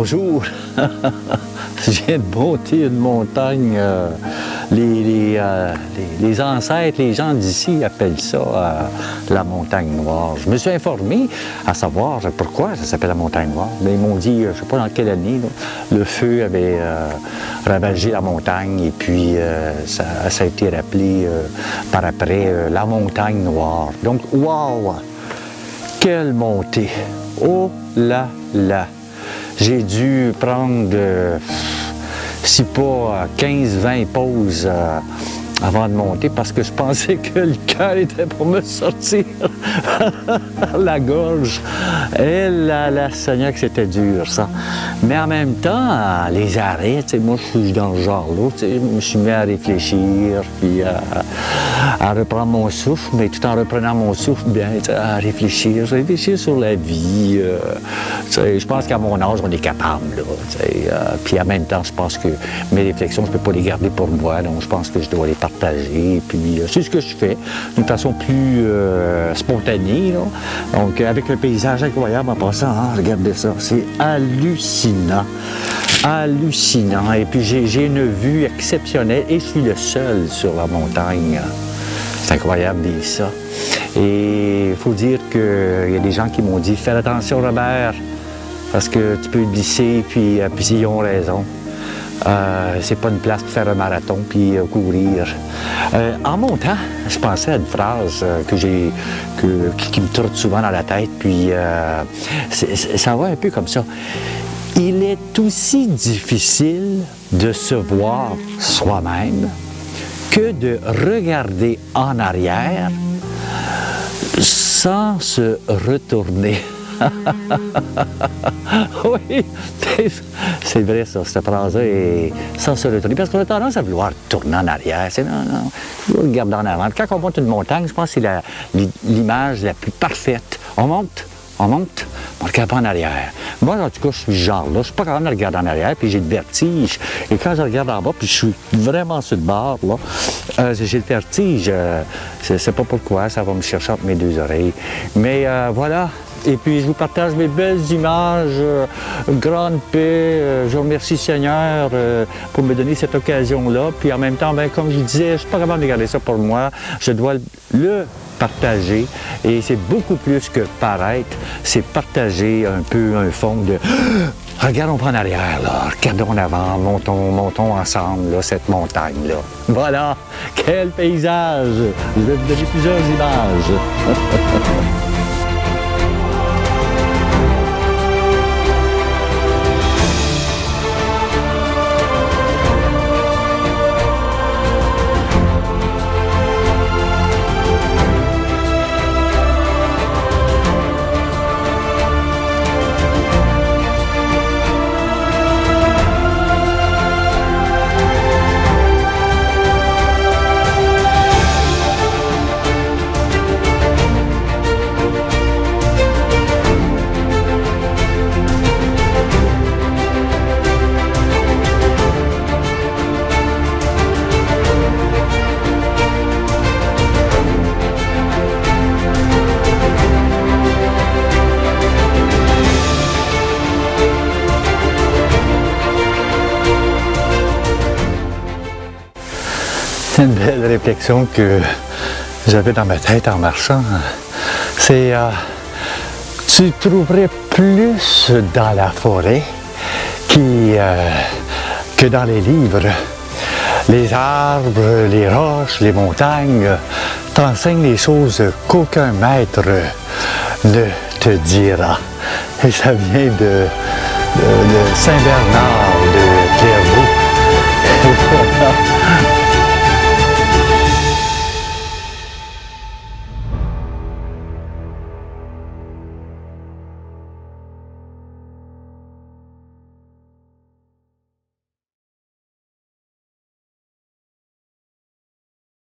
Bonjour! Je viens de monter une montagne. Les ancêtres, les gens d'ici appellent ça la montagne noire. Je me suis informé à savoir pourquoi ça s'appelle la montagne noire. Mais ils m'ont dit, je ne sais pas dans quelle année, là, le feu avait ravagé la montagne et puis ça a été rappelé par après la montagne noire. Donc, wow! Quelle montée! Oh là là! J'ai dû prendre, si pas 15-20 pauses avant de monter parce que je pensais que le cœur était pour me sortir par la gorge. Et là, Seigneur, que c'était dur, ça. Mais en même temps, les arrêts, moi, je suis dans ce genre-là. Je me suis mis à réfléchir, puis à reprendre mon souffle, mais tout en reprenant mon souffle, bien, à réfléchir sur la vie. Je pense qu'à mon âge, on est capable. Puis en même temps, je pense que mes réflexions, je ne peux pas les garder pour moi, donc je pense que je dois les partager. Puis c'est ce que je fais d'une façon plus spontanée. Là. Donc avec un paysage incroyable en passant, regardez ça, c'est hallucinant. Hallucinant. Et puis j'ai une vue exceptionnelle et je suis le seul sur la montagne. C'est incroyable de vivre ça. Et il faut dire qu'il y a des gens qui m'ont dit « Fais attention Robert, parce que tu peux glisser, puis ils ont raison. » c'est pas une place pour faire un marathon puis courir. En montant, je pensais à une phrase qui me trotte souvent dans la tête, puis ça va un peu comme ça. Il est aussi difficile de se voir soi-même que de regarder en arrière sans se retourner. Oui, c'est vrai ça, cette phrase-là est sans se retourner. Parce qu'on a tendance à vouloir tourner en arrière. Non, il faut regarder en avant. Quand on monte une montagne, je pense que c'est l'image la plus parfaite. On monte, on regarde pas en arrière. Moi, en tout cas, je suis ce genre-là. Je suis pas capable de regarder en arrière, puis j'ai le vertige. Et quand je regarde en bas, puis je suis vraiment sur le bord, là, j'ai le vertige. Je sais pas pourquoi, ça va me chercher entre mes deux oreilles. Mais voilà. Et puis, je vous partage mes belles images, grande paix. Je remercie Seigneur pour me donner cette occasion-là. Puis en même temps, ben, comme je disais, je ne suis pas capable de garder ça pour moi. Je dois le partager. Et c'est beaucoup plus que paraître. C'est partager un peu un fond de... Regardons pas en arrière, là. Regardons en avant. Montons ensemble, là, cette montagne-là. Voilà! Quel paysage! Je vais vous donner plusieurs images. C'est une belle réflexion que j'avais dans ma tête en marchant. C'est tu trouverais plus dans la forêt que dans les livres. Les arbres, les roches, les montagnes t'enseignent des choses qu'aucun maître ne te dira. Et ça vient de Saint-Bernard de Clairvaux.